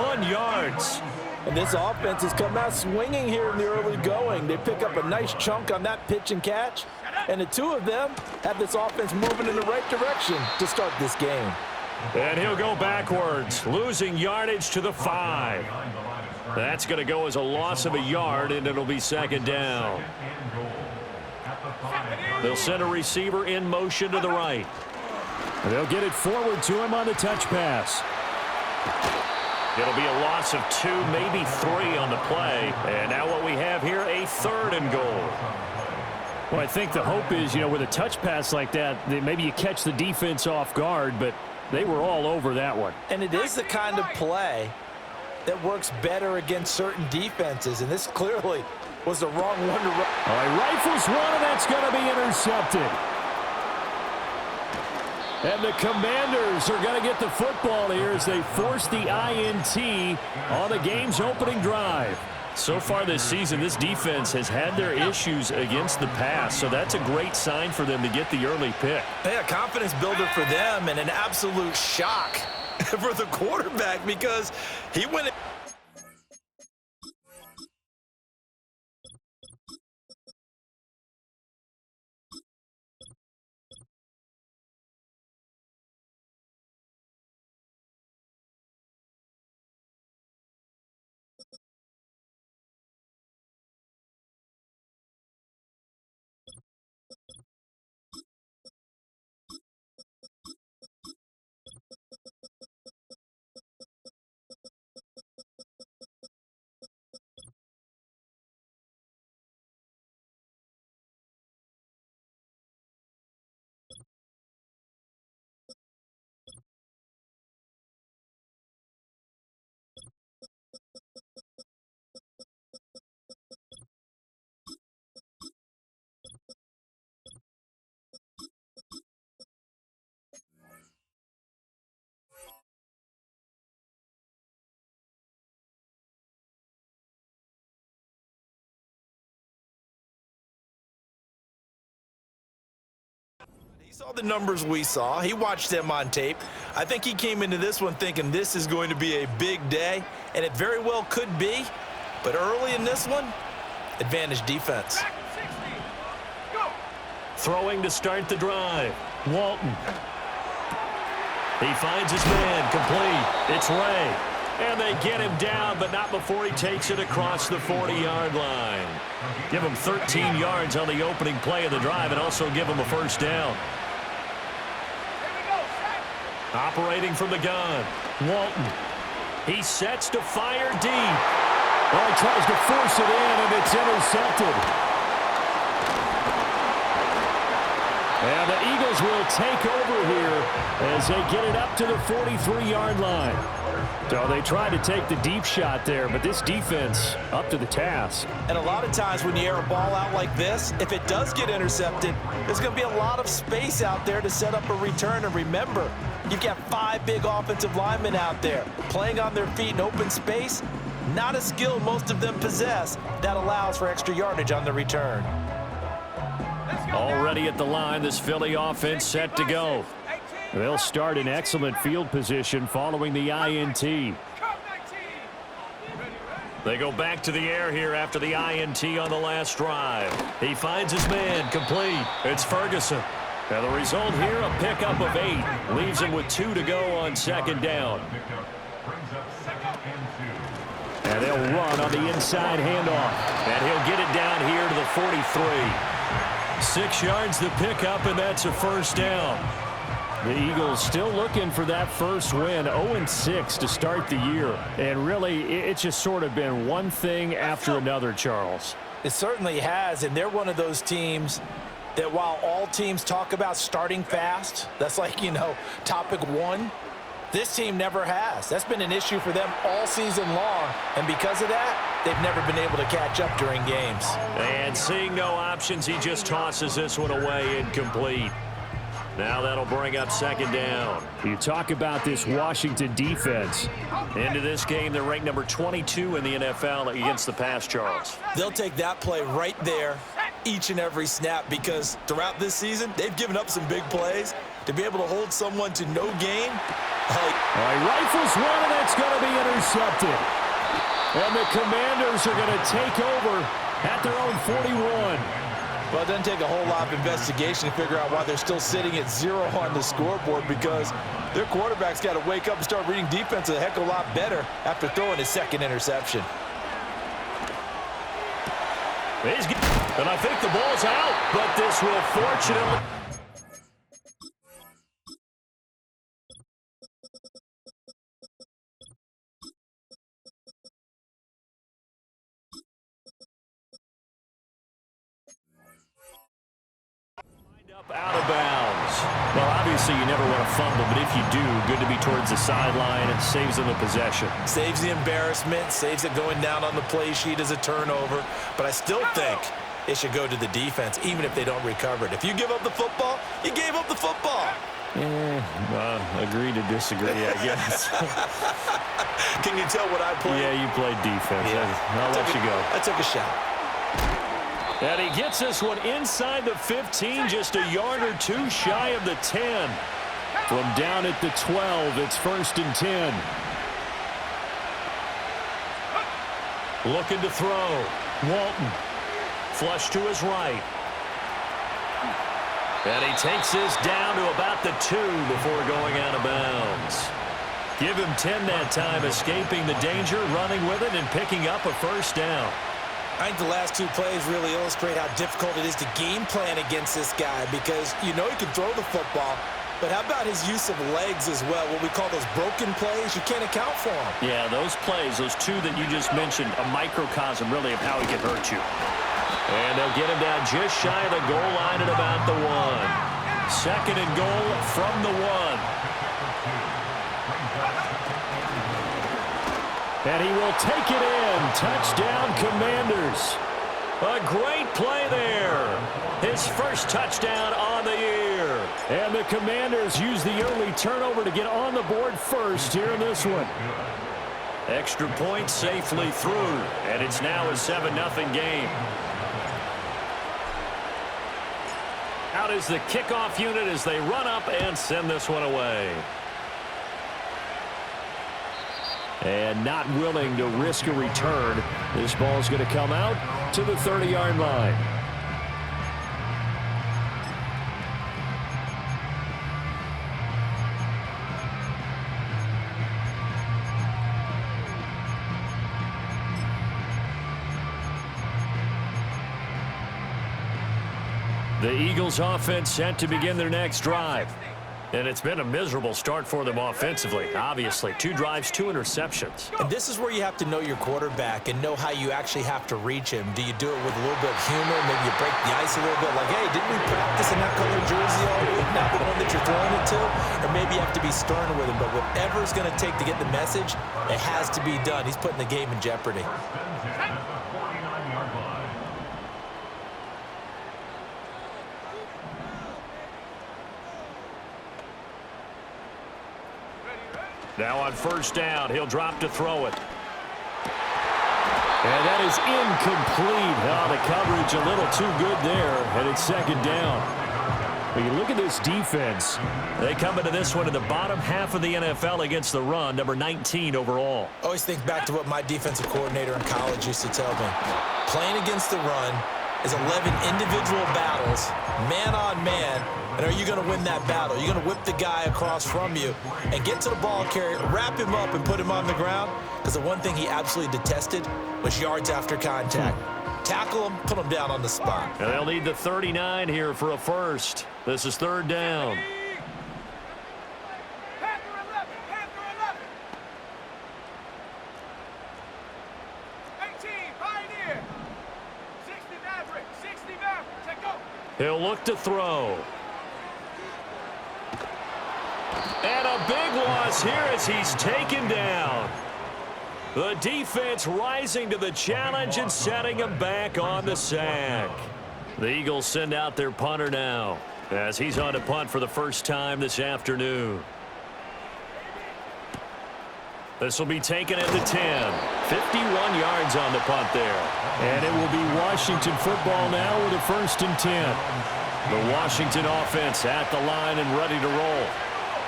41 yards. And this offense has come out swinging here in the early going. They pick up a nice chunk on that pitch and catch. And the two of them have this offense moving in the right direction to start this game. And he'll go backwards, losing yardage to the 5. That's going to go as a loss of a yard, and it'll be second down. They'll send a receiver in motion to the right. They'll get it forward to him on the touch pass. It'll be a loss of 2, maybe 3 on the play. And now what we have here, a 3rd and goal. Well, I think the hope is, with a touch pass like that, maybe you catch the defense off guard, but they were all over that one. And it is the kind of play that works better against certain defenses, and this clearly was the wrong one to run. All right, rifles one, and that's going to be intercepted. And the Commanders are going to get the football here as they force the INT on the game's opening drive. So far this season, this defense has had their issues against the pass, so that's a great sign for them to get the early pick. Hey, a confidence builder for them and an absolute shock for the quarterback because he went. He saw the numbers we saw. He watched them on tape. I think he came into this one thinking this is going to be a big day, and it very well could be. But early in this one, advantage defense. Throwing to start the drive. Walton. He finds his man, complete. It's Ray. And they get him down, but not before he takes it across the 40-yard line. Give him 13 yards on the opening play of the drive and also give him a first down. Operating from the gun, Walton. He sets to fire deep. Well, he tries to force it in, and it's intercepted. And the Eagles will take over here as they get it up to the 43-yard line. So they tried to take the deep shot there, but this defense up to the task. And a lot of times when you air a ball out like this, if it does get intercepted, there's going to be a lot of space out there to set up a return. And remember, you've got 5 big offensive linemen out there playing on their feet in open space. Not a skill most of them possess that allows for extra yardage on the return. Already at the line, this Philly offense set to go. They'll start in excellent field position following the INT. They go back to the air here after the INT on the last drive. He finds his man, complete. It's Ferguson. And the result here, a pickup of 8. Leaves him with 2 to go on second down. And they'll run on the inside handoff. And he'll get it down here to the 43. 6 yards the pickup, and that's a first down. The Eagles still looking for that first win, 0-6 to start the year. And really, it's just sort of been one thing after another, Charles. It certainly has, and they're one of those teams that while all teams talk about starting fast, that's like, topic 1, this team never has. That's been an issue for them all season long, and because of that, they've never been able to catch up during games. And seeing no options, he just tosses this one away incomplete. Now that'll bring up second down. You talk about this Washington defense. Into this game, they're ranked number 22 in the NFL against the pass, Charles. They'll take that play right there each and every snap because throughout this season, they've given up some big plays. To be able to hold someone to no gain, All right, rifles one, and that's going to be intercepted. And the Commanders are going to take over at their own 41. Well, it doesn't take a whole lot of investigation to figure out why they're still sitting at 0 on the scoreboard, because their quarterback's got to wake up and start reading defense a heck of a lot better after throwing his second interception. And I think the ball's out, but this will fortunately... out of bounds. Well, obviously you never want to fumble, but if you do, good to be towards the sideline. It saves them the possession. Saves the embarrassment, saves it going down on the play sheet as a turnover. But I still think it should go to the defense, even if they don't recover it. If you give up the football, you gave up the football. Agree to disagree, I guess. Can you tell what I played? Yeah, you played defense. Yeah. I'll let you go. I took a shot. And he gets this one inside the 15, just a yard or two shy of the 10. From down at the 12, it's 1st and 10. Looking to throw. Walton. Flush to his right. And he takes this down to about the 2 before going out of bounds. Give him 10 that time, escaping the danger, running with it, and picking up a first down. I think the last 2 plays really illustrate how difficult it is to game plan against this guy, because you know he can throw the football, but how about his use of legs as well? What we call those broken plays, you can't account for them. Yeah, those plays, those 2 that you just mentioned, a microcosm really of how he can hurt you. And they'll get him down just shy of the goal line at about the 1. 2nd and goal from the 1. And he will take it in. Touchdown, Commanders. A great play there. His first touchdown on the year. And the Commanders use the early turnover to get on the board first here in this one. Extra point safely through. And it's now a 7-0 game. Out is the kickoff unit as they run up and send this one away. And not willing to risk a return. This ball's going to come out to the 30-yard line. The Eagles offense set to begin their next drive. And it's been a miserable start for them offensively, obviously. 2 drives, 2 interceptions. And this is where you have to know your quarterback and know how you actually have to reach him. Do you do it with a little bit of humor? Maybe you break the ice a little bit, like, hey, didn't we practice in that colored jersey all week, not the one that you're throwing it to? Or maybe you have to be stern with him. But whatever it's going to take to get the message, it has to be done. He's putting the game in jeopardy. Now on first down, he'll drop to throw it. And that is incomplete. Oh, the coverage a little too good there, and it's 2nd down. When you look at this defense, they come into this one in the bottom half of the NFL against the run, number 19 overall. Always think back to what my defensive coordinator in college used to tell me. Playing against the run is 11 individual battles, man on man. And are you going to win that battle? You're going to whip the guy across from you and get to the ball carrier, wrap him up, and put him on the ground? Because the one thing he absolutely detested was yards after contact. Tackle him, put him down on the spot. And they'll need the 39 here for a first. This is 3rd down. He'll look to throw. And a big loss here as he's taken down. The defense rising to the challenge and setting him back on the sack. The Eagles send out their punter now as he's on to punt for the first time this afternoon. This will be taken at the 10. 51 yards on the punt there. And it will be Washington football now with a 1st and 10. The Washington offense at the line and ready to roll.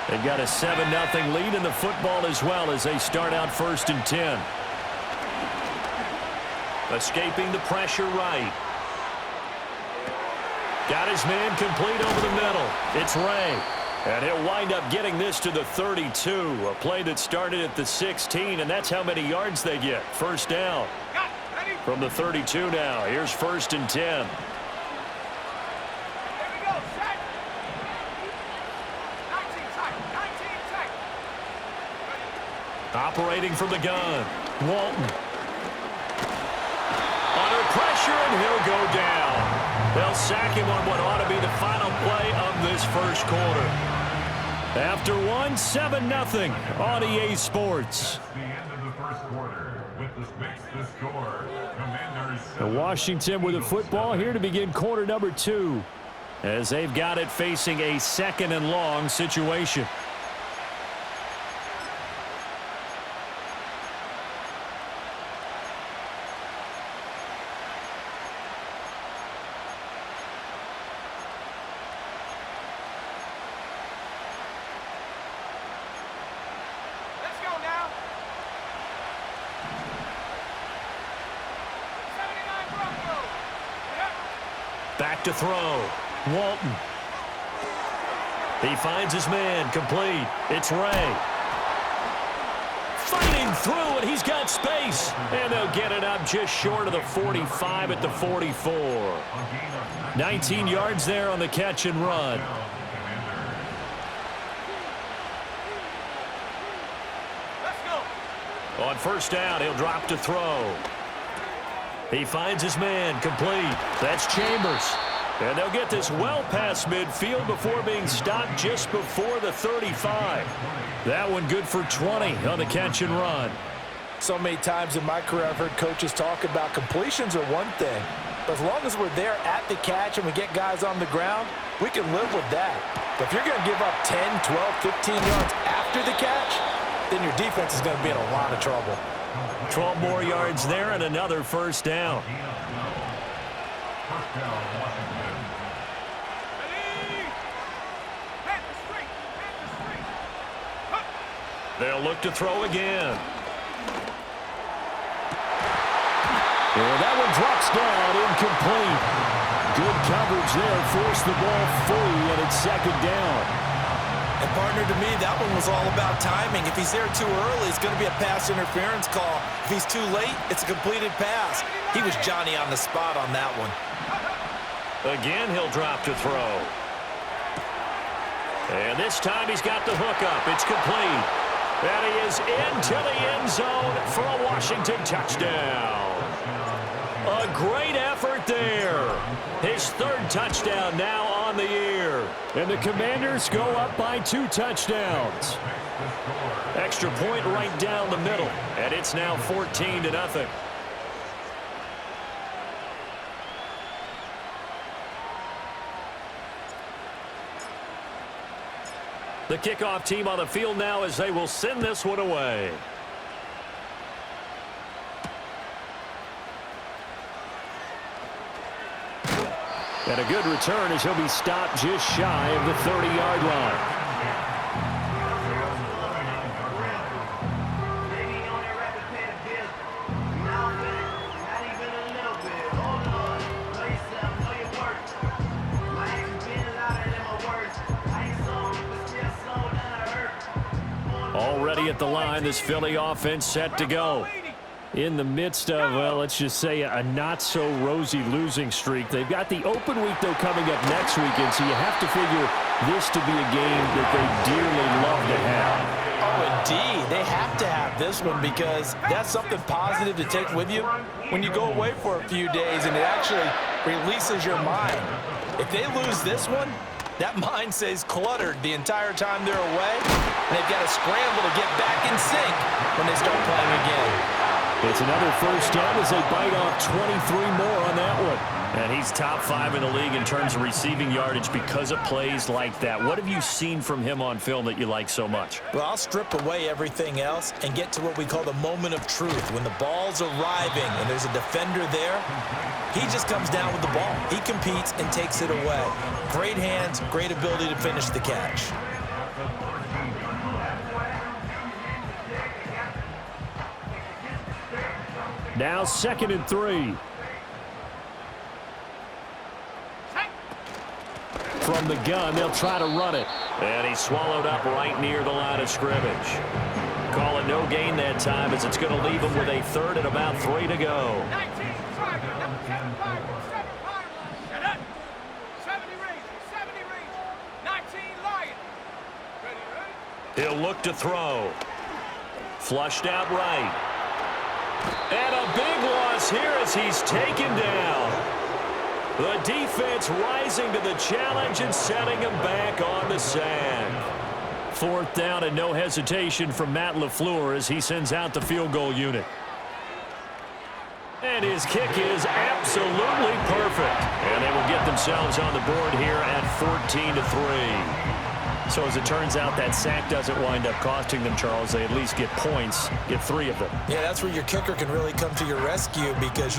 They've got a 7-0 lead in the football as well as they start out 1st and 10. Escaping the pressure right. Got his man complete over the middle. It's Ray. And he'll wind up getting this to the 32. A play that started at the 16, and that's how many yards they get. First down. From the 32 now. Here's 1st and 10. Operating from the gun. Walton. Under pressure, and he'll go down. They'll sack him on what ought to be the final play of this first quarter. After 7-0 on EA Sports. The end of the first quarter with the score. And Washington with the football here to begin quarter number 2. As they've got it facing a 2nd and long situation. Back to throw. Walton. He finds his man complete. It's Ray. Fighting through, and he's got space. And they'll get it up just short of the 45 at the 44. 19 yards there on the catch and run. On first down, he'll drop to throw. He finds his man complete. That's Chambers. And they'll get this well past midfield before being stopped just before the 35. That one good for 20 on the catch and run. So many times in my career I've heard coaches talk about completions are one thing. But as long as we're there at the catch and we get guys on the ground, we can live with that. But if you're going to give up 10, 12, 15 yards after the catch, then your defense is going to be in a lot of trouble. 12 more yards there and another first down. They'll look to throw again. And that one drops down, incomplete. Good coverage there, forced the ball free, and it's 2nd down. And partner, to me, that one was all about timing. If he's there too early, it's going to be a pass interference call. If he's too late, it's a completed pass. He was Johnny on the spot on that one. Again, he'll drop to throw. And this time he's got the hook up. It's complete. And he is into the end zone for a Washington touchdown. A great effort there. His 3rd touchdown now on the year. And the Commanders go up by 2 touchdowns. Extra point right down the middle. And it's now 14-0. The kickoff team on the field now as they will send this one away. And a good return as he'll be stopped just shy of the 30-yard line. Already at the line, this Philly offense set to go. In the midst of, well, let's just say a not-so-rosy losing streak. They've got the open week, though, coming up next weekend, so you have to figure this to be a game that they dearly love to have. Oh, indeed. They have to have this one because that's something positive to take with you when you go away for a few days, and it actually releases your mind. If they lose this one, that mind stays cluttered the entire time they're away, and they've got to scramble to get back in sync when they start playing again. It's another first down as they bite off 23 more on that one. And he's top 5 in the league in terms of receiving yardage because of plays like that. What have you seen from him on film that you like so much? Well, I'll strip away everything else and get to what we call the moment of truth. When the ball's arriving and there's a defender there, he just comes down with the ball. He competes and takes it away. Great hands, great ability to finish the catch. Now 2nd and 3. From the gun, they'll try to run it. And he's swallowed up right near the line of scrimmage. Call it no gain that time, as it's going to leave him with a 3rd and about 3 to go. 19, try, number 7, 5, 7, 5, shut up. 70 range, 19, Lion. Ready? He'll look to throw. Flushed out right. And a big loss here as he's taken down. The defense rising to the challenge and setting him back on the sand. 4th down and no hesitation from Matt LaFleur as he sends out the field goal unit. And his kick is absolutely perfect. And they will get themselves on the board here at 14-3. So as it turns out, that sack doesn't wind up costing them, Charles. They at least get points, get 3 of them. Yeah, that's where your kicker can really come to your rescue, because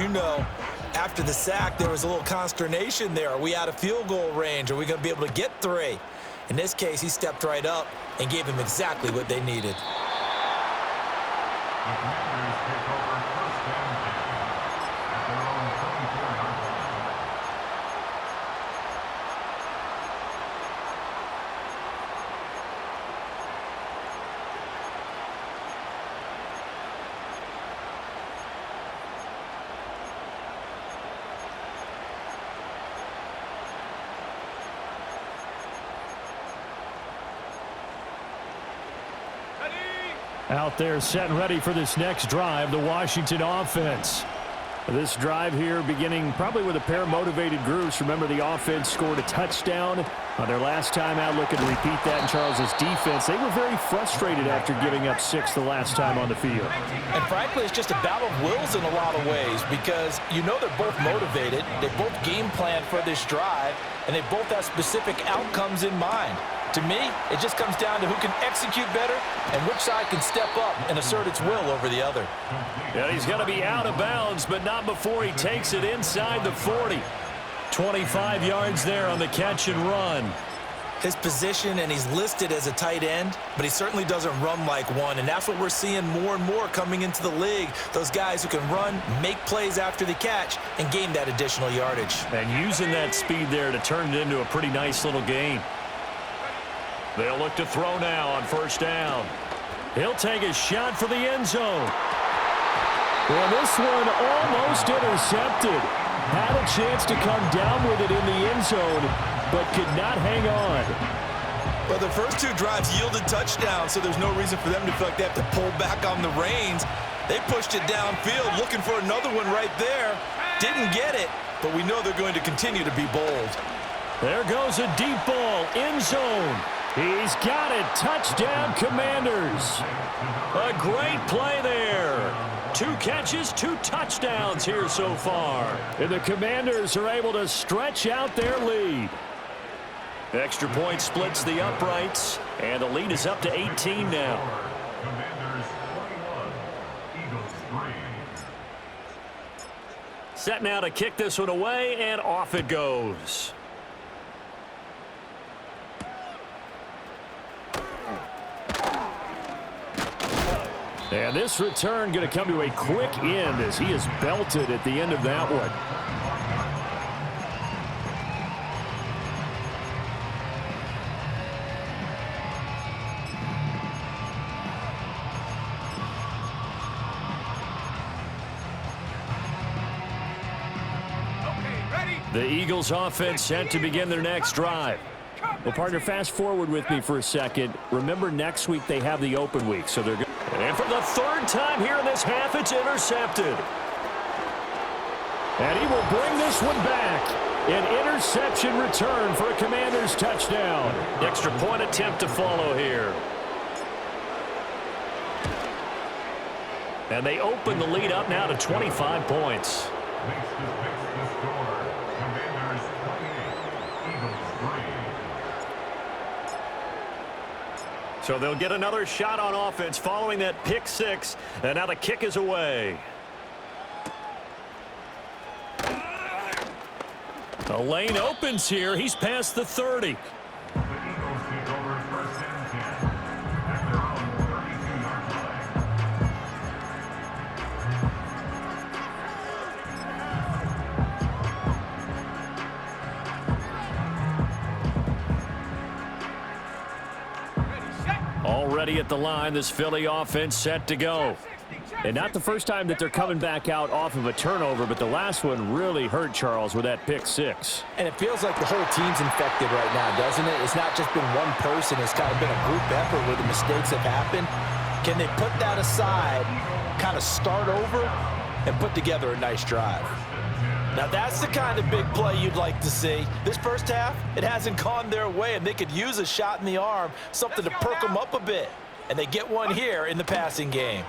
after the sack, there was a little consternation there. Are we out of field goal range? Are we going to be able to get 3? In this case, he stepped right up and gave them exactly what they needed. The Commanders take over 1st and 10 at their own 24-yard line. Out there set and ready for this next drive, the Washington offense. This drive here beginning probably with a pair of motivated groups. Remember, the offense scored a touchdown on their last time out, looking to repeat that in Charles's defense. They were very frustrated after giving up 6 the last time on the field. And frankly, it's just a battle of wills in a lot of ways, because they're both motivated. They both game plan for this drive, and they both have specific outcomes in mind. To me, it just comes down to who can execute better and which side can step up and assert its will over the other. Yeah, he's going to be out of bounds, but not before he takes it inside the 40. 25 yards there on the catch and run. His position, and he's listed as a tight end, but he certainly doesn't run like one, and that's what we're seeing more and more coming into the league. Those guys who can run, make plays after the catch, and gain that additional yardage. And using that speed there to turn it into a pretty nice little gain. They'll look to throw now on 1st down. He'll take a shot for the end zone. Well, this one almost intercepted. Had a chance to come down with it in the end zone, but could not hang on. Well, the first 2 drives yielded touchdowns, so there's no reason for them to feel like they have to pull back on the reins. They pushed it downfield, looking for another one right there. Didn't get it, but we know they're going to continue to be bold. There goes a deep ball, end zone. He's got it. Touchdown, Commanders. A great play there. 2 catches, 2 touchdowns here so far. And the Commanders are able to stretch out their lead. Extra point splits the uprights, and the lead is up to 18 now. Commanders 21, Eagles 3. Set now to kick this one away, and off it goes. And this return going to come to a quick end as he is belted at the end of that one. The Eagles offense set to begin their next drive. Well, partner, fast forward with me for a second. Remember, next week they have the open week, so they're good. And for the 3rd time here in this half, it's intercepted. And he will bring this one back. An interception return for a Commanders touchdown. Extra point attempt to follow here. And they open the lead up now to 25 points. Makes the score. Commanders 28, Eagles 3. So they'll get another shot on offense following that pick 6. And now the kick is away. The lane opens here. He's past the 30. The Eagles take over 1st and 10 at their own 32-yard line. ready at the line. This Philly offense set to go. And not the first time that they're coming back out off of a turnover, but the last one really hurt Charles with that pick six. And it feels like the whole team's infected right now, doesn't it? It's not just been one person. It's kind of been a group effort where the mistakes have happened. Can they put that aside, kind of start over, and put together a nice drive? Now that's the kind of big play you'd like to see. This first half, it hasn't gone their way, and they could use a shot in the arm, something to perk them up a bit. And they get one here in the passing game.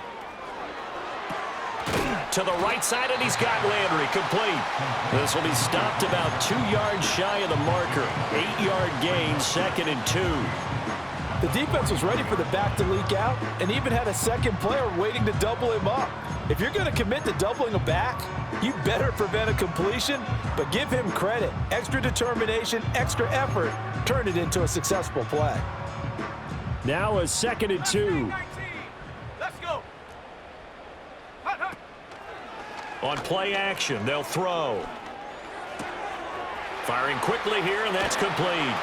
To the right side, and he's got Landry complete. This will be stopped about 2 yards shy of the marker. 8-yard gain, 2nd and 2. The defense was ready for the back to leak out and even had a second player waiting to double him up. If you're going to commit to doubling a back, you better prevent a completion, but give him credit. Extra determination, extra effort, turned it into a successful play. Now a 2nd and 2. Let's go. Hut, hut. On play action, they'll throw. Firing quickly here, and that's complete.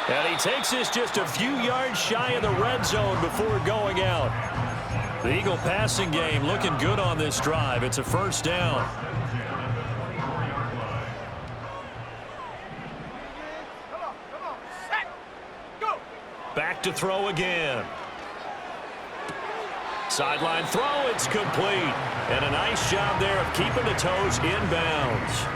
And he takes this just a few yards shy of the red zone before going out. The Eagle passing game looking good on this drive. It's a first down. Come on. Set. Go. Back to throw again. Sideline throw, it's complete. And a nice job there of keeping the toes inbounds.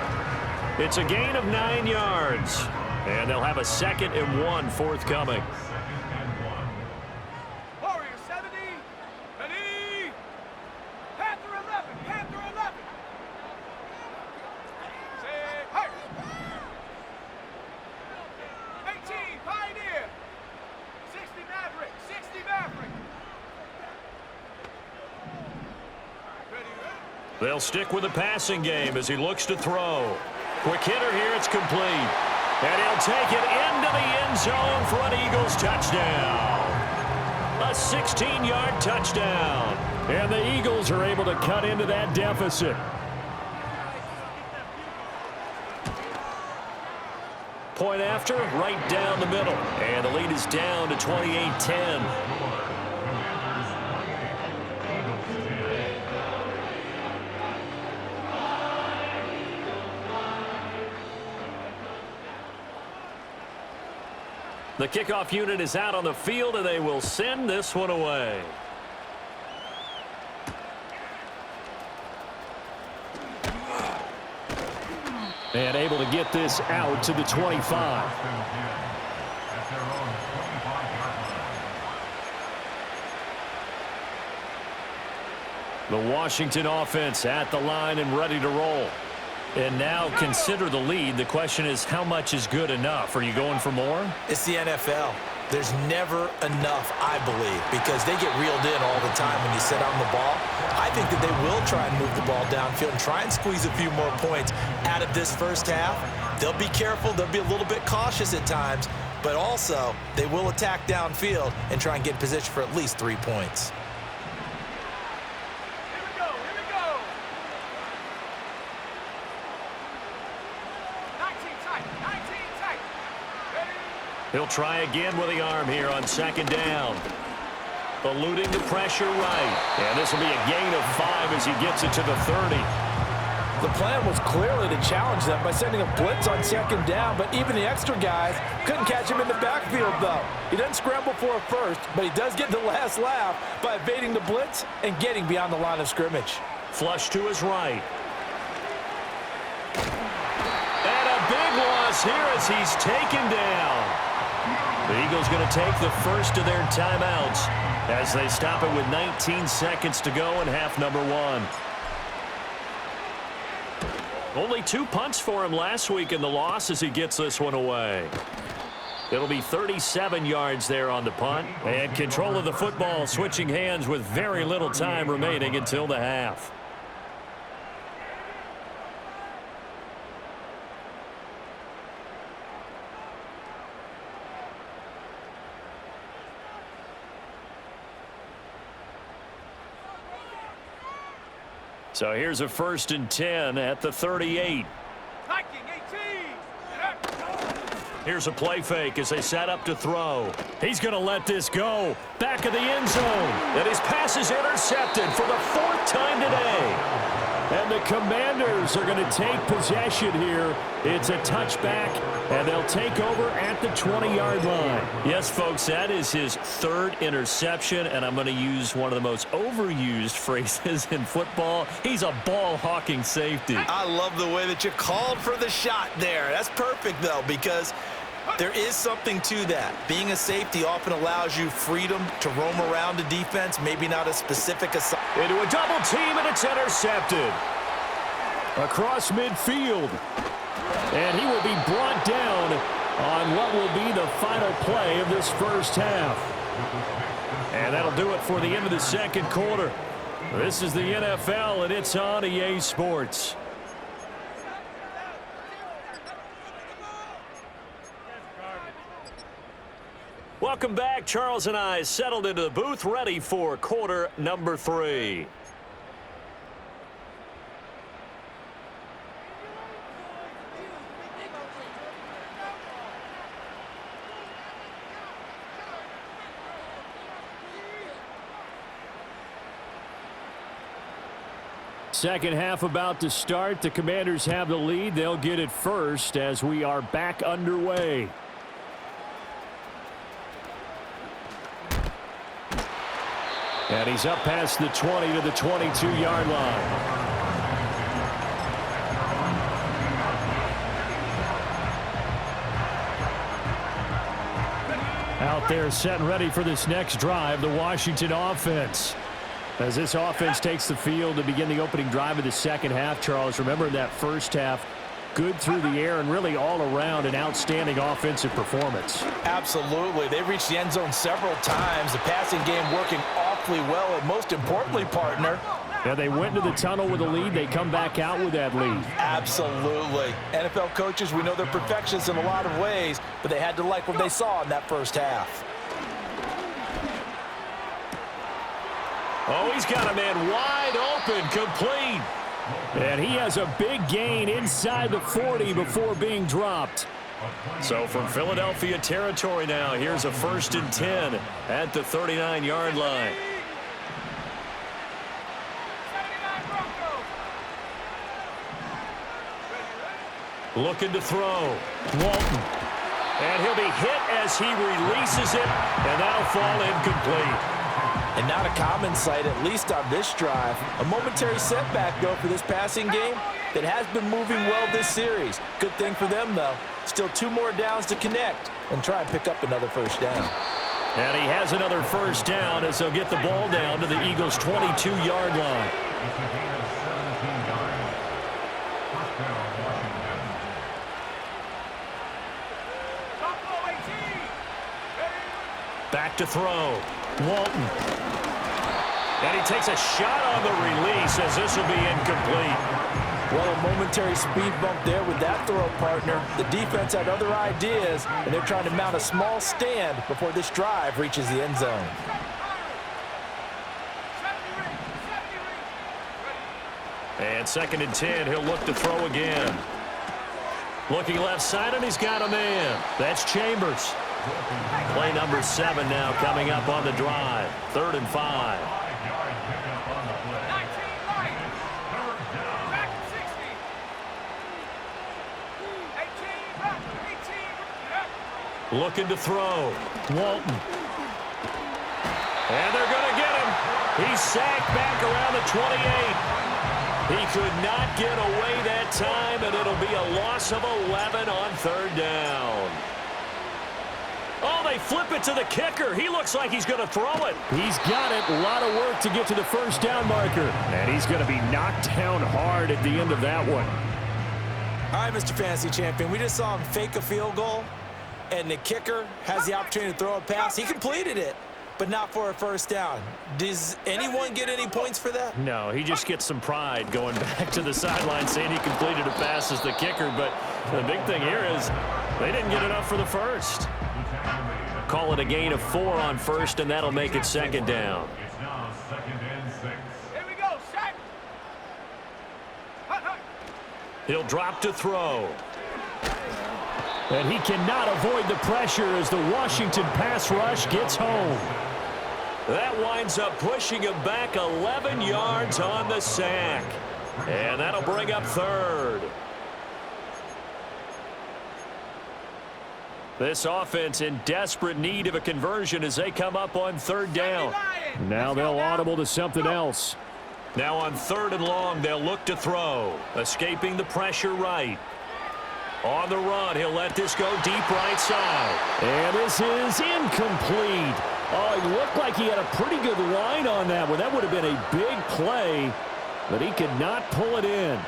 It's a gain of 9 yards. And they'll have a 2nd and 1 forthcoming. Warrior 70. Ready. Panther 11. Panther 11. Say hi. 18. Pioneer. 60 Maverick. 60 Maverick. Ready. They'll stick with the passing game as he looks to throw. Quick hitter here, it's complete. And he'll take it into the end zone for an Eagles touchdown. A 16-yard touchdown. And the Eagles are able to cut into that deficit. Point after, right down the middle. And the lead is down to 28-10. The kickoff unit is out on the field, and they will send this one away. And able to get this out to the 25. The Washington offense at the line and ready to roll. And now consider the lead. The question is, how much is good enough? Are you going for more? It's the NFL. There's never enough, I believe, because they get reeled in all the time when you sit on the ball. I think that they will try and move the ball downfield and try and squeeze a few more points out of this first half. They'll be careful. They'll be a little bit cautious at times, but also they will attack downfield and try and get in position for at least 3 points. Here we go. 19 tight. Ready. He'll try again with the arm here on 2nd down. Eluding the pressure right. And this will be a gain of 5 as he gets it to the 30. The plan was clearly to challenge them by sending a blitz on 2nd down, but even the extra guys couldn't catch him in the backfield, though. He doesn't scramble for a first, but he does get the last laugh by evading the blitz and getting beyond the line of scrimmage. Flush to his right. And a big loss here as he's taken down. The Eagles going to take the first of their timeouts as they stop it with 19 seconds to go in half number 1. Only 2 punts for him last week in the loss as he gets this one away. It'll be 37 yards there on the punt, and control of the football switching hands with very little time remaining until the half. So here's a 1st and 10 at the 38. Viking 18. Here's a play fake as they set up to throw. He's going to let this go. Back of the end zone. And his pass is intercepted for the 4th time today. And the Commanders are going to take possession here. It's a touchback, and they'll take over at the 20-yard line. Yes, folks, that is his 3rd interception, and I'm going to use one of the most overused phrases in football. He's a ball-hawking safety. I love the way that you called for the shot there. That's perfect, though, because there is something to that. Being a safety often allows you freedom to roam around the defense, maybe not a specific assignment. Into a double team, and it's intercepted. Across midfield. And he will be brought down on what will be the final play of this first half. And that'll do it for the end of the second quarter. This is the NFL, and it's on EA Sports. Welcome back. Charles and I settled into the booth, ready for quarter number 3. Second half about to start. The Commanders have the lead. They'll get it first as we are back underway. And he's up past the 20 to the 22-yard line. Out there set and ready for this next drive, the Washington offense. As this offense takes the field to begin the opening drive of the second half, Charles, remember in that first half, good through the air and really all around an outstanding offensive performance. Absolutely. They reached the end zone several times. The passing game working awfully well, and most importantly, partner. Yeah, they went into the tunnel with a lead. They come back out with that lead. Absolutely. NFL coaches, we know they're perfectionists in a lot of ways, but they had to like what they saw in that first half. Oh, he's got a man wide open, complete. And he has a big gain inside the 40 before being dropped. So from Philadelphia territory now, here's a 1st and 10 at the 39-yard line. Looking to throw. Walton. And he'll be hit as he releases it, and that'll fall incomplete. And not a common sight, at least on this drive. A momentary setback, though, for this passing game that has been moving well this series. Good thing for them, though. Still 2 more downs to connect and try and pick up another first down. And he has another first down as they'll get the ball down to the Eagles' 22-yard line. Back to throw. Walton. And he takes a shot on the release as this will be incomplete. Well, a momentary speed bump there with that throw, partner. The defense had other ideas, and they're trying to mount a small stand before this drive reaches the end zone. And 2nd and 10, he'll look to throw again. Looking left side, and he's got a man. That's Chambers. Play number 7 now coming up on the drive. 3rd and 5. Looking to throw. Walton. And they're going to get him. He's sacked back around the 28. He could not get away that time, and it'll be a loss of 11 on 3rd down. Oh, they flip it to the kicker. He looks like he's going to throw it. He's got it. A lot of work to get to the first down marker. And he's going to be knocked down hard at the end of that one. All right, Mr. Fantasy Champion, we just saw him fake a field goal, and the kicker has the opportunity to throw a pass. He completed it, but not for a first down. Does anyone get any points for that? No, he just gets some pride going back to the sideline saying he completed a pass as the kicker. But the big thing here is they didn't get enough for the first. Call it a gain of 4 on first, and that'll make it 2nd down. It's now 2nd and 6. Here we go, set. He'll drop to throw. And he cannot avoid the pressure as the Washington pass rush gets home. That winds up pushing him back 11 yards on the sack. And that'll bring up third. This offense in desperate need of a conversion as they come up on third down. Now they'll audible to something else. Now on third and long, they'll look to throw. Escaping the pressure right. On the run, he'll let this go deep right side. And this is incomplete. Oh, it looked like he had a pretty good line on that one. That would have been a big play, but he could not pull it in.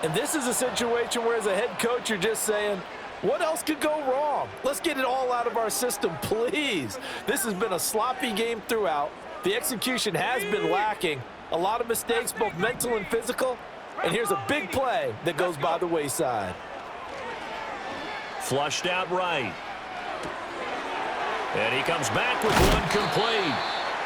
And this is a situation where as a head coach, you're just saying, what else could go wrong? Let's get it all out of our system, please. This has been a sloppy game throughout. The execution has been lacking. A lot of mistakes, both mental and physical. And here's a big play that goes by the wayside. Flushed out right. And he comes back with one complete.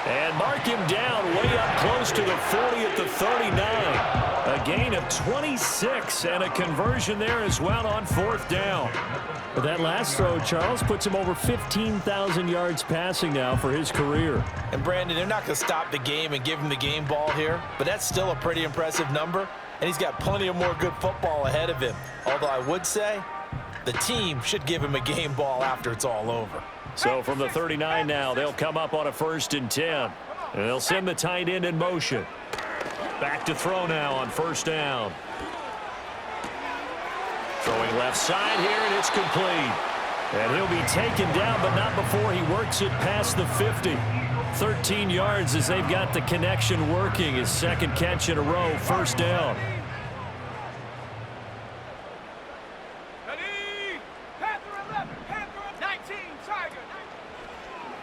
And mark him down way up close to the 40 at the 39. A gain of 26 and a conversion there as well on fourth down. But that last throw, Charles, puts him over 15,000 yards passing now for his career. And Brandon, they're not going to stop the game and give him the game ball here, but that's still a pretty impressive number, and he's got plenty of more good football ahead of him. Although I would say the team should give him a game ball after it's all over. So from the 39 now, they'll come up on a 1st and 10. And they'll send the tight end in motion. Back to throw now on first down. Throwing left side here, and it's complete. And he'll be taken down, but not before he works it past the 50. 13 yards as they've got the connection working. His second catch in a row, first down.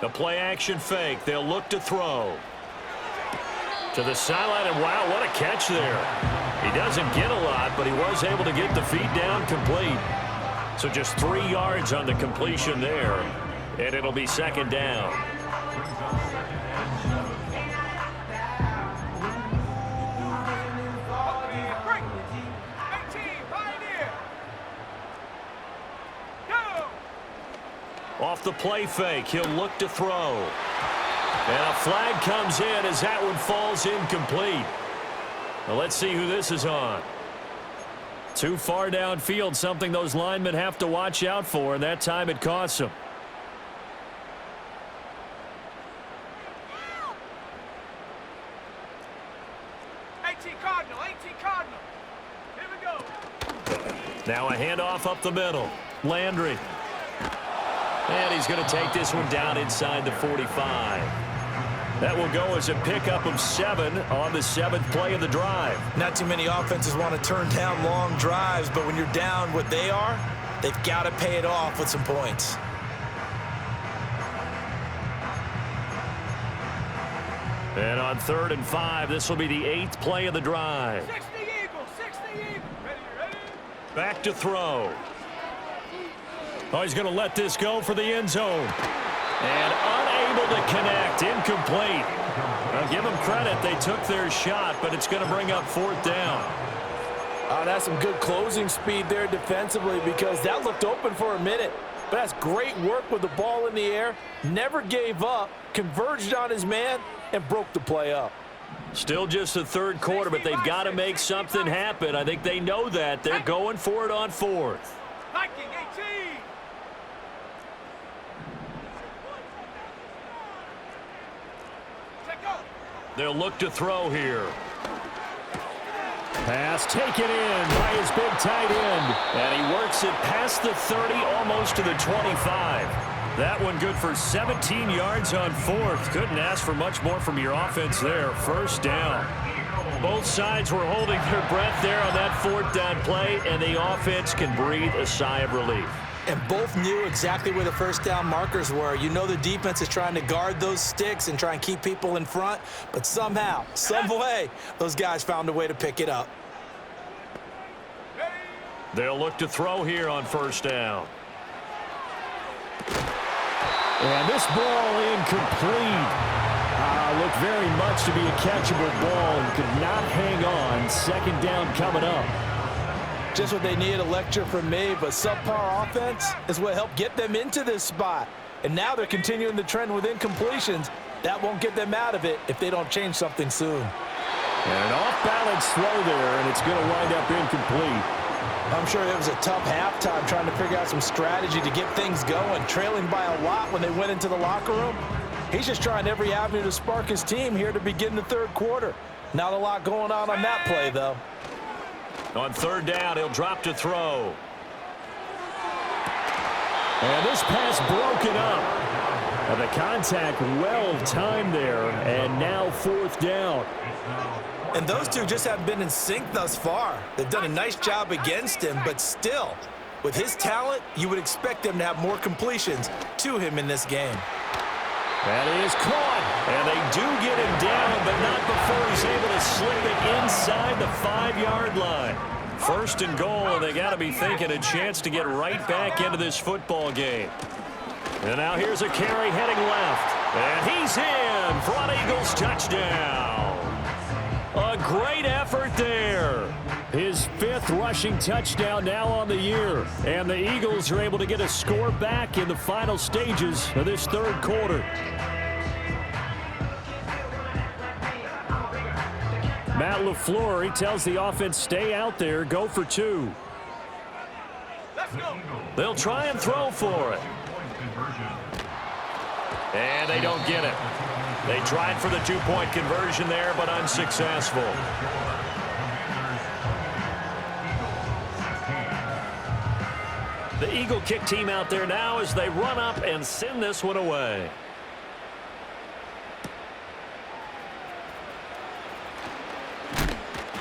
The play action fake. They'll look to throw. To the sideline, and wow, what a catch there. He doesn't get a lot, but he was able to get the feet down complete. So just 3 yards on the completion there. And it'll be second down. Off the play fake, he'll look to throw. And a flag comes in as that one falls incomplete. Well, let's see who this is on. Too far downfield, something those linemen have to watch out for, and that time it costs them. Cardinal. Here we go. Now a handoff up the middle. Landry. And he's going to take this one down inside the 45. That will go as a pickup of 7 on the 7th play of the drive. Not too many offenses want to turn down long drives, but when you're down what they are, they've got to pay it off with some points. And on 3rd and 5, this will be the 8th play of the drive. 60 Eagles. Ready. Back to throw. Oh, he's going to let this go for the end zone. And unable to connect. Incomplete. I'll give them credit. They took their shot, but it's going to bring up 4th down. Oh, that's some good closing speed there defensively because that looked open for a minute. But that's great work with the ball in the air. Never gave up. Converged on his man and broke the play up. Still just the 3rd quarter, but they've got to make something happen. I think they know that. They're going for it on 4th. Viking 18. They'll look to throw here. Pass taken in by his big tight end. And he works it past the 30, almost to the 25. That one good for 17 yards on 4th. Couldn't ask for much more from your offense there. First down. Both sides were holding their breath there on that 4th down play, and the offense can breathe a sigh of relief. And both knew exactly where the first down markers were. You know the defense is trying to guard those sticks and try and keep people in front, but somehow, some way, those guys found a way to pick it up. They'll look to throw here on first down. And this ball incomplete. Looked very much to be a catchable ball and could not hang on. Second down coming up. Just what they needed, a lecture from me, but subpar offense is what helped get them into this spot. And now they're continuing the trend with incompletions. That won't get them out of it if they don't change something soon. And an off-balance throw there, and it's going to wind up incomplete. I'm sure it was a tough halftime trying to figure out some strategy to get things going, trailing by a lot when they went into the locker room. He's just trying every avenue to spark his team here to begin the third quarter. Not a lot going on that play, though. On third down, he'll drop to throw. And this pass broken up. And the contact well-timed there, and now fourth down. And those two just haven't been in sync thus far. They've done a nice job against him, but still, with his talent, you would expect them to have more completions to him in this game. That is caught. And they do get him down, but not before he's able to slip it inside the 5-yard line. First and goal, and they got to be thinking a chance to get right back into this football game. And now here's a carry heading left. And he's in for an Eagles touchdown. A great effort there. His fifth rushing touchdown now on the year. And the Eagles are able to get a score back in the final stages of this third quarter. Matt LaFleur, he tells the offense, stay out there, go for two. Let's go. They'll try and throw for it. And they don't get it. They tried for the two-point conversion there, but unsuccessful. The Eagle kick team out there now as they run up and send this one away.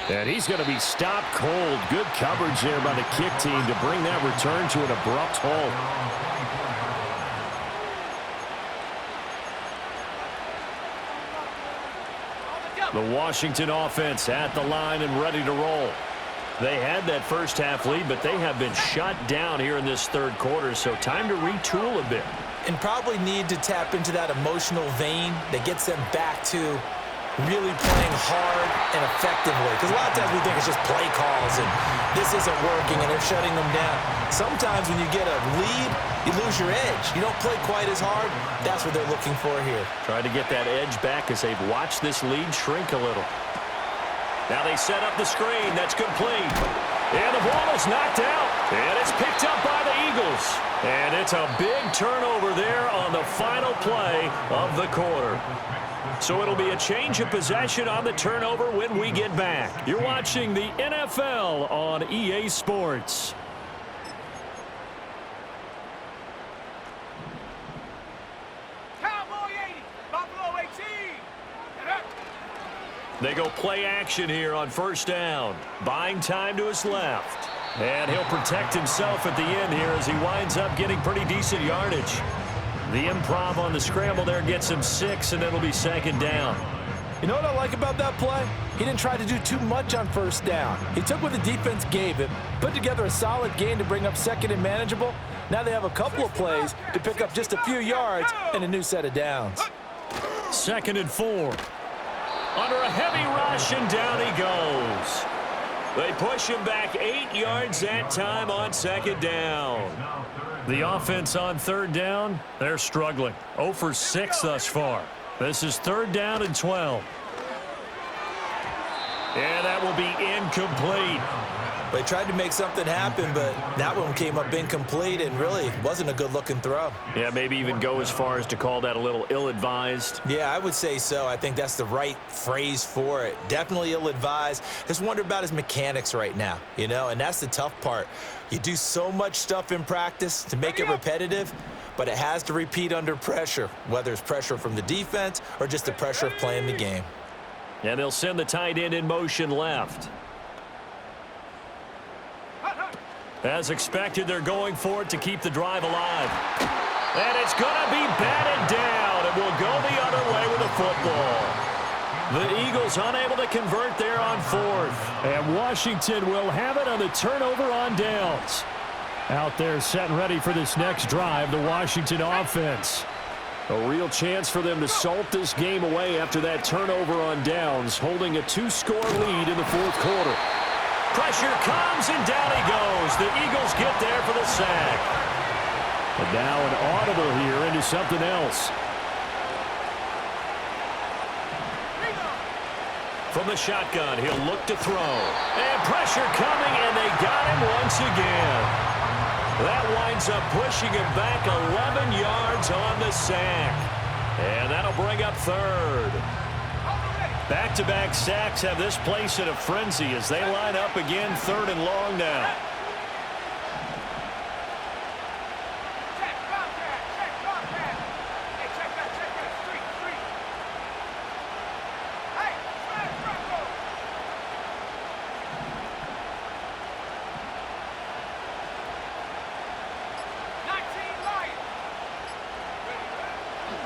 And he's going to be stopped cold. Good coverage there by the kick team to bring that return to an abrupt halt. The Washington offense at the line and ready to roll. They had that first half lead, but they have been shut down here in this third quarter, so time to retool a bit. And probably need to tap into that emotional vein that gets them back to really playing hard and effectively. Because a lot of times we think it's just play calls and this isn't working and they're shutting them down. Sometimes when you get a lead, you lose your edge. You don't play quite as hard. That's what they're looking for here. Trying to get that edge back as they've watched this lead shrink a little. Now they set up the screen. That's complete. And the ball is knocked out. And it's picked up by the Eagles. And it's a big turnover there on the final play of the quarter. So it'll be a change of possession on the turnover when we get back. You're watching the NFL on EA Sports. Cowboy 80, Buffalo 18. They go play action here on first down. Buying time to his left. And he'll protect himself at the end here as he winds up getting pretty decent yardage. The improv on the scramble there gets him 6, and it'll be second down. You know what I like about that play? He didn't try to do too much on first down. He took what the defense gave him, put together a solid gain to bring up second and manageable. Now they have a couple of plays to pick up just a few yards and a new set of downs. Second and 4. Under a heavy rush, and down he goes. They push him back 8 yards that time on second down. The offense on third down, they're struggling. 0 for 6 thus far. This is third down and 12. And that will be incomplete. They tried to make something happen, but that one came up incomplete and really wasn't a good-looking throw. Yeah, maybe even go as far as to call that a little ill-advised. Yeah, I would say so. I think that's the right phrase for it. Definitely ill-advised. Just wonder about his mechanics right now, you know, and that's the tough part. You do so much stuff in practice to make it repetitive, but it has to repeat under pressure, whether it's pressure from the defense or just the pressure of playing the game. And they'll send the tight end in motion left. As expected, they're going for it to keep the drive alive. And it's going to be batted down, and we'll go the other way with the football. The Eagles unable to convert there on fourth. And Washington will have it on the turnover on downs. Out there set and ready for this next drive, the Washington offense. A real chance for them to salt this game away after that turnover on downs, holding a 2-score lead in the fourth quarter. Pressure comes, and down he goes. The Eagles get there for the sack. And now an audible here into something else. From the shotgun, he'll look to throw. And pressure coming, and they got him once again. That winds up pushing him back 11 yards on the sack. And that'll bring up third. Back-to-back sacks have this place in a frenzy as they line up again, 3rd and long now.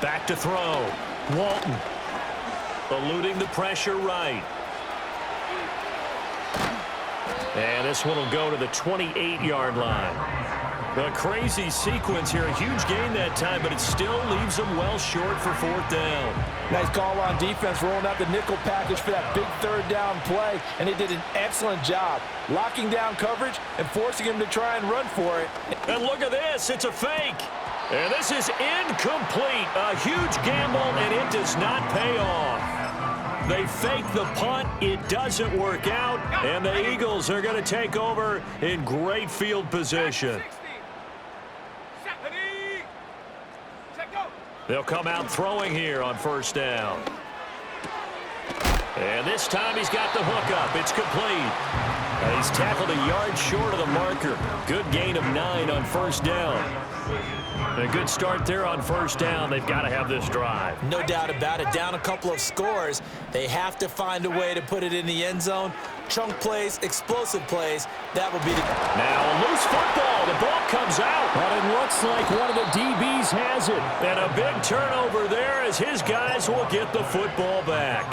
Back to throw. Walton eluding the pressure right. And this one will go to the 28-yard line. A crazy sequence here. A huge gain that time, but it still leaves them well short for 4th down. Nice call on defense, rolling out the nickel package for that big 3rd down play, and they did an excellent job locking down coverage and forcing him to try and run for it. And look at this. It's a fake. And this is incomplete. A huge gamble, and it does not pay off. They fake the punt. It doesn't work out, and the Eagles are going to take over in great field position. They'll come out throwing here on 1st down. And this time he's got the hook up. It's complete. And he's tackled a yard short of the marker. Good gain of 9 on 1st down. A good start there on 1st down. They've got to have this drive. No doubt about it. Down a couple of scores. They have to find a way to put it in the end zone. Chunk plays, explosive plays. That will be the... Now a loose football. The ball comes out. But it looks like one of the DBs has it. And a big turnover there as his guys will get the football back.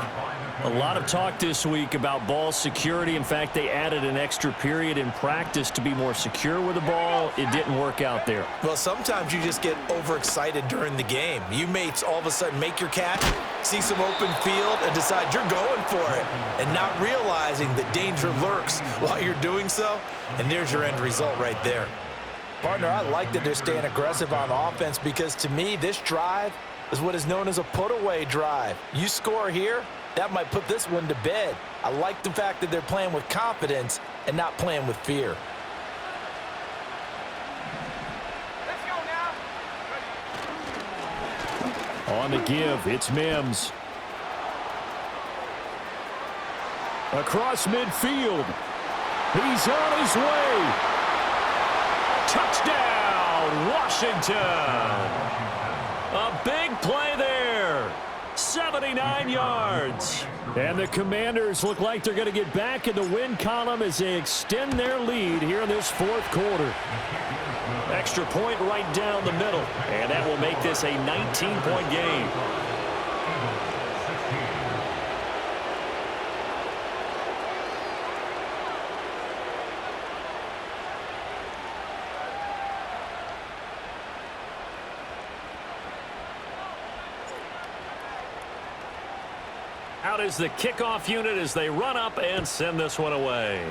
A lot of talk this week about ball security. In fact, they added an extra period in practice to be more secure with the ball. It didn't work out there. Well, sometimes you just get overexcited during the game. You may all of a sudden make your catch, see some open field, and decide you're going for it, and not realizing that danger lurks while you're doing so, and there's your end result right there. Partner, I like that they're staying aggressive on offense because, to me, this drive is what is known as a put-away drive. You score here, that might put this one to bed. I like the fact that they're playing with confidence and not playing with fear. Let's go now. On the give, it's Mims. Across midfield. He's on his way. Touchdown, Washington. A big play there. 79 yards. And the Commanders look like they're going to get back in the win column as they extend their lead here in this 4th quarter. Extra point right down the middle. And that will make this a 19-point game. Out is the kickoff unit as they run up and send this one away.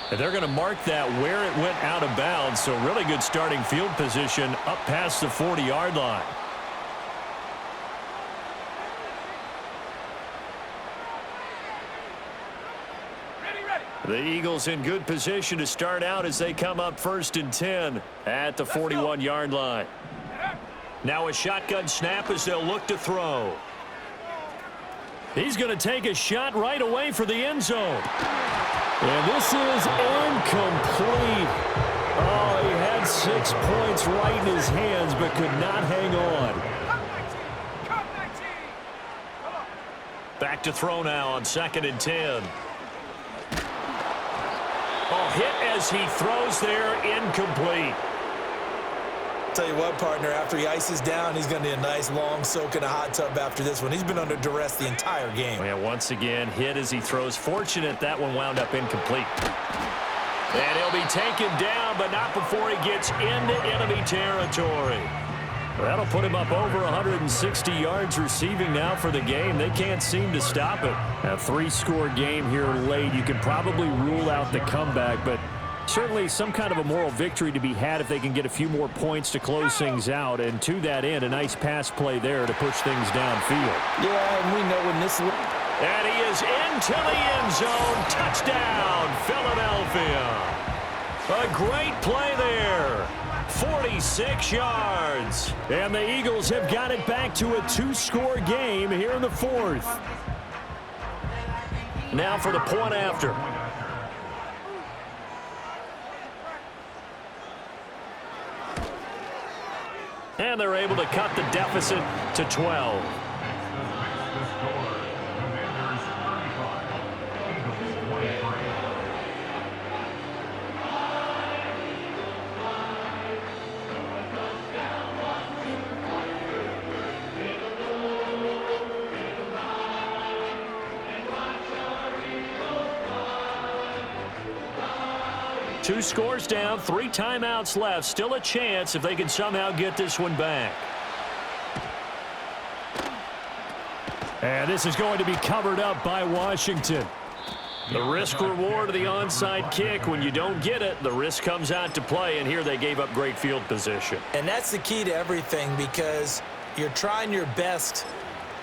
And they're going to mark that where it went out of bounds, so really good starting field position up past the 40-yard line. The Eagles in good position to start out as they come up 1st and 10 at the 41-yard line. Now a shotgun snap as they'll look to throw. He's going to take a shot right away for the end zone. And this is incomplete. Oh, he had 6 points right in his hands but could not hang on. Back to throw now on 2nd and 10. Oh, hit as he throws there, incomplete. Tell you what, partner, after he ices down, he's going to need a nice long soak in a hot tub after this one. He's been under duress the entire game. Yeah, once again, hit as he throws. Fortunate that one wound up incomplete. And he'll be taken down, but not before he gets into enemy territory. That'll put him up over 160 yards receiving now for the game. They can't seem to stop it. A 3-score game here late. You can probably rule out the comeback, but certainly some kind of a moral victory to be had if they can get a few more points to close things out. And to that end, a nice pass play there to push things downfield. Yeah, and we know when this... And he is into the end zone. Touchdown, Philadelphia. A great play there. 46 yards. And the Eagles have got it back to a 2-score game here in the 4th. Now for the point after. And they're able to cut the deficit to 12. Two scores down, 3 timeouts left. Still a chance if they can somehow get this one back. And this is going to be covered up by Washington. The risk reward of the onside kick. When you don't get it, the risk comes out to play, and here they gave up great field position. And that's the key to everything, because you're trying your best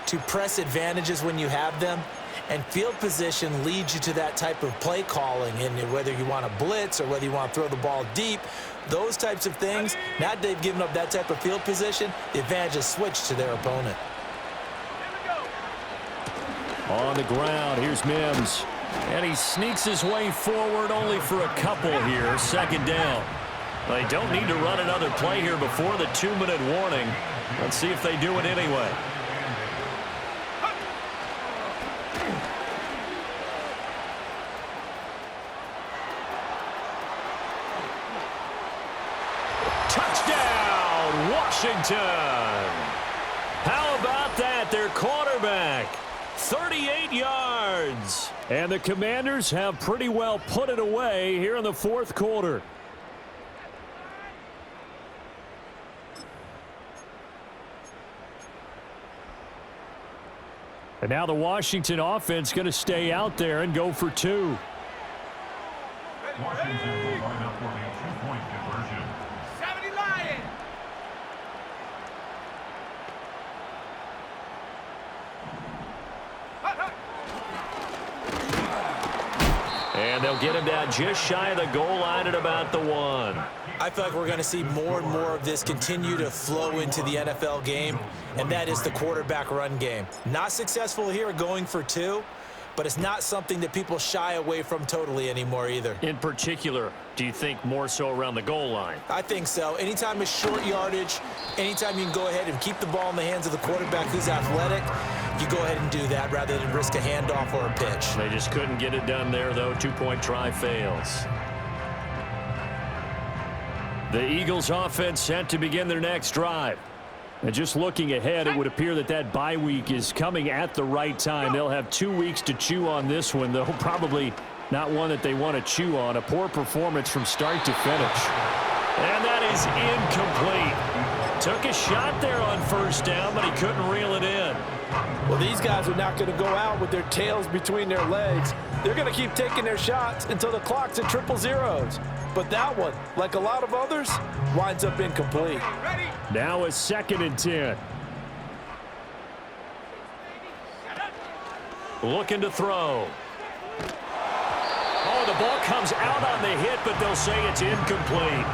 to press advantages when you have them. And field position leads you to that type of play calling, and whether you want to blitz or whether you want to throw the ball deep, those types of things. Now that they've given up that type of field position, the advantage is switched to their opponent. On the ground, here's Mims. And he sneaks his way forward only for a couple here. 2nd down. They don't need to run another play here before the 2-minute warning. Let's see if they do it anyway. Touchdown, Washington. How about that? Their quarterback, 38 yards. And the Commanders have pretty well put it away here in the 4th quarter. And now the Washington offense going to stay out there and go for 2. Washington will line up for the 2-point conversion. 70 Lions. And they'll get him down just shy of the goal line at about the 1. I feel like we're going to see more and more of this continue to flow into the NFL game, and that is the quarterback run game. Not successful here going for 2, but it's not something that people shy away from totally anymore either. In particular, do you think more so around the goal line? I think so. Anytime it's short yardage, anytime you can go ahead and keep the ball in the hands of the quarterback who's athletic, you go ahead and do that rather than risk a handoff or a pitch. They just couldn't get it done there, though. 2-point try fails. The Eagles offense set to begin their next drive. And just looking ahead, it would appear that that bye week is coming at the right time. They'll have 2 weeks to chew on this one, though probably not one that they want to chew on. A poor performance from start to finish. And that is incomplete. Took a shot there on 1st down, but he couldn't reel it in. Well, these guys are not going to go out with their tails between their legs. They're going to keep taking their shots until the clock's at 000. But that one, like a lot of others, winds up incomplete. Now a 2nd and 10. Looking to throw. Oh, the ball comes out on the hit, but they'll say it's incomplete.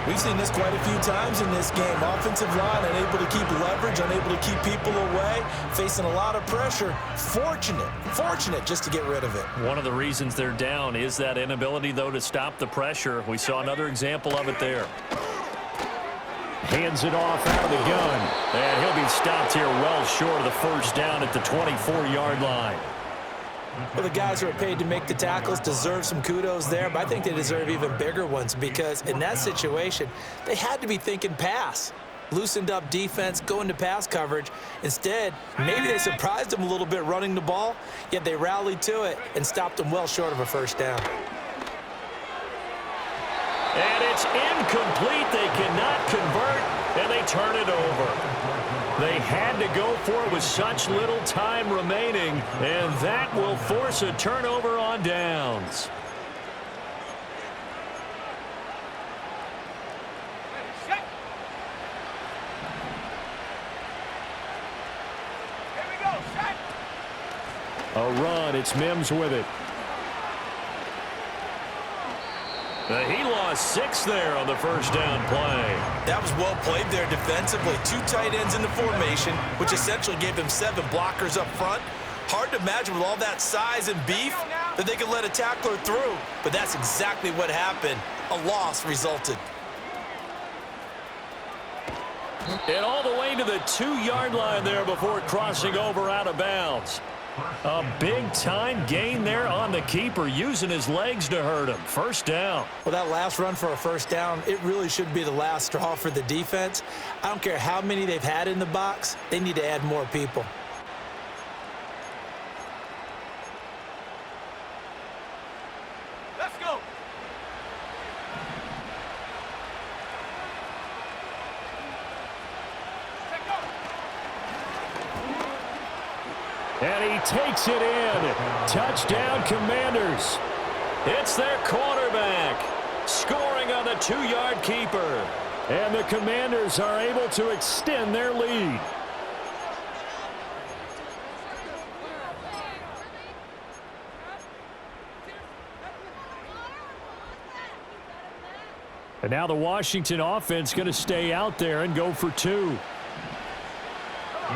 We've seen this quite a few times in this game. Offensive line unable to keep leverage, unable to keep people away, facing a lot of pressure. Fortunate just to get rid of it. One of the reasons they're down is that inability, though, to stop the pressure. We saw another example of it there. Hands it off out of the gun. And he'll be stopped here well short of the 1st down at the 24-yard line. Well, the guys who are paid to make the tackles deserve some kudos there, but I think they deserve even bigger ones because in that situation, they had to be thinking pass. Loosened up defense, going to pass coverage. Instead, maybe they surprised them a little bit running the ball, yet they rallied to it and stopped them well short of a 1st down. And it's incomplete. They cannot convert. and they turn it over. They had to go for it with such little time remaining, and that will force a turnover on downs. Set. Here we go. Set. A run. It's Mims with it. He lost 6 there on the first down play. That was well played there defensively. 2 tight ends in the formation, which essentially gave them 7 blockers up front. Hard to imagine with all that size and beef that they could let a tackler through. But that's exactly what happened. A loss resulted. And all the way to the 2-yard line there before crossing over out of bounds. A big-time gain there on the keeper, using his legs to hurt him. First down. Well, that last run for a first down, it really should be the last straw for the defense. I don't care how many they've had in the box. They need to add more people. Let's go. Check go. And he takes it in. Touchdown, Commanders. It's their quarterback scoring on the 2-yard keeper. And the Commanders are able to extend their lead. And now the Washington offense going to stay out there and go for 2. The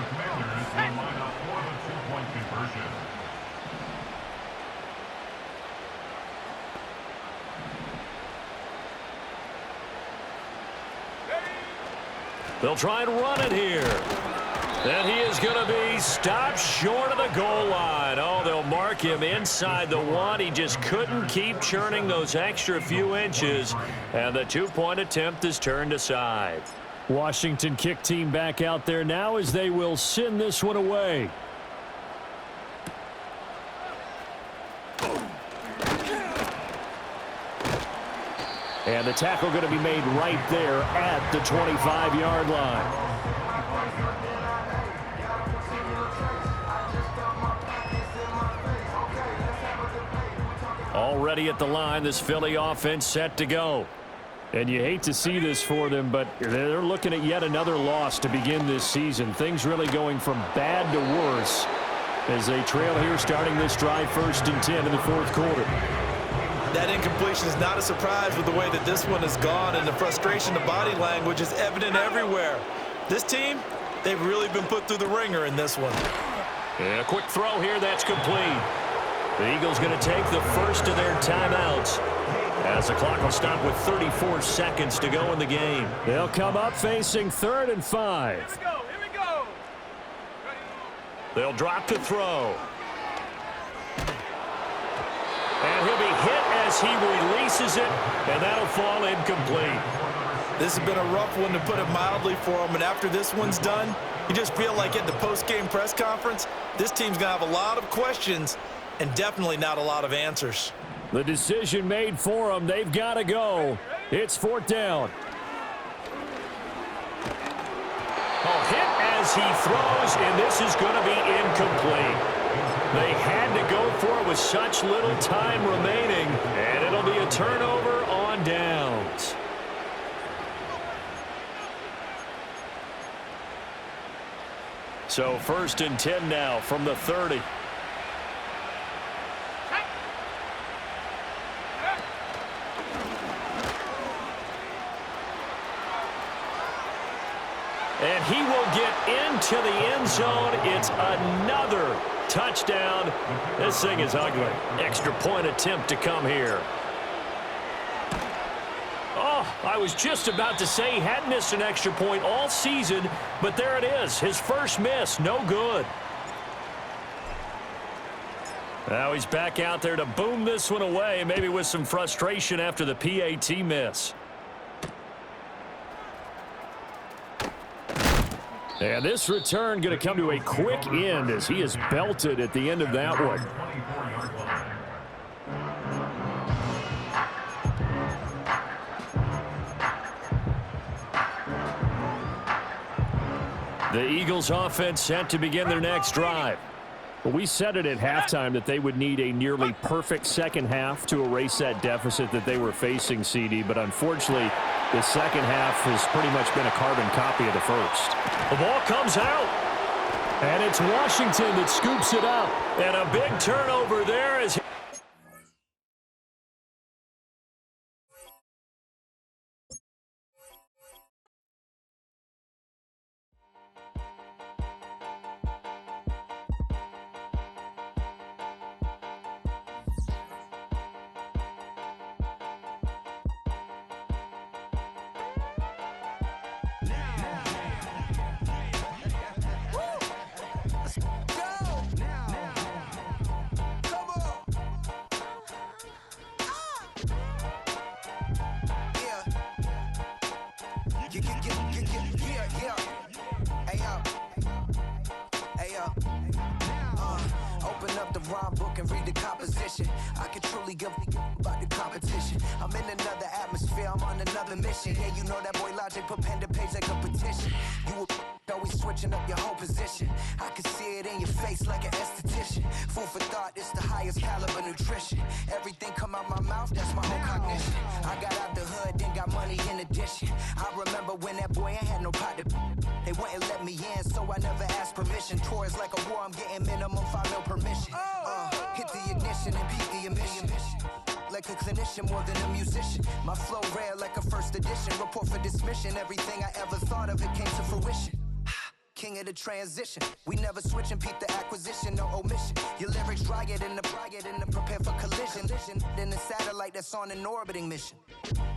Commanders will line up for the 2-point conversion. They'll try and run it here. And he is going to be stopped short of the goal line. Oh, they'll mark him inside the 1. He just couldn't keep churning those extra few inches. And the 2-point attempt is turned aside. Washington kick team back out there now as they will send this one away. And the tackle going to be made right there at the 25-yard line. Already at the line, this Philly offense set to go. And you hate to see this for them, but they're looking at yet another loss to begin this season. Things really going from bad to worse as they trail here starting this drive 1st and 10 in the 4th quarter. That incompletion is not a surprise with the way that this one has gone, and the frustration, the body language is evident everywhere. This team, they've really been put through the ringer in this one. And a quick throw here, that's complete. The Eagles going to take the first of their timeouts as the clock will stop with 34 seconds to go in the game. They'll come up facing 3rd and 5. Here we go. Here we go. Ready. They'll drop to throw. And he'll be hit as he releases it, and that'll fall incomplete. This has been a rough one, to put it mildly, for him, and after this one's done, you just feel like at the post-game press conference, this team's going to have a lot of questions and definitely not a lot of answers. The decision made for them. They've got to go. It's 4th down. Oh, hit as he throws, and this is going to be incomplete. They had to go for it with such little time remaining, and it'll be a turnover on downs. So 1st and 10 now from the 30. And he will get into the end zone. It's another touchdown. This thing is ugly. Extra point attempt to come here. Oh, I was just about to say he hadn't missed an extra point all season, but there it is. His first miss, no good. Now he's back out there to boom this one away, maybe with some frustration after the PAT miss. And this return going to come to a quick end as he is belted at the end of that one. The Eagles offense set to begin their next drive. Well, we said it at halftime that they would need a nearly perfect second half to erase that deficit that they were facing, CD, but unfortunately, the second half has pretty much been a carbon copy of the first. The ball comes out, and it's Washington that scoops it up. And a big turnover there as Open up the rhyme book and read the composition. I can truly give about the competition. I'm in another atmosphere, I'm on another mission. Yeah, you know that boy Logic put pen to page like a petition. You always switching up your whole position. I can see it in your face like an esthetician. Food for thought, it's the highest caliber nutrition. Everything come out my mouth, that's my own cognition. I got out the hood, then got money in addition. I remember when that boy ain't had no pot to. They wouldn't let me in, so I never asked permission. Tours like a war, I'm getting minimum 5 mil permission. Hit the ignition and beat the emission. Like a clinician more than a musician. My flow rare like a first edition. Report for dismission. Everything I ever thought of, it came to fruition. King of the transition. We never switch and peep the acquisition, no omission. Your lyrics dry it in the prepare for collision. Then the satellite that's on an orbiting mission.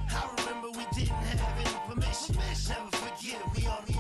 I remember we didn't have any permission. Never forget, we on the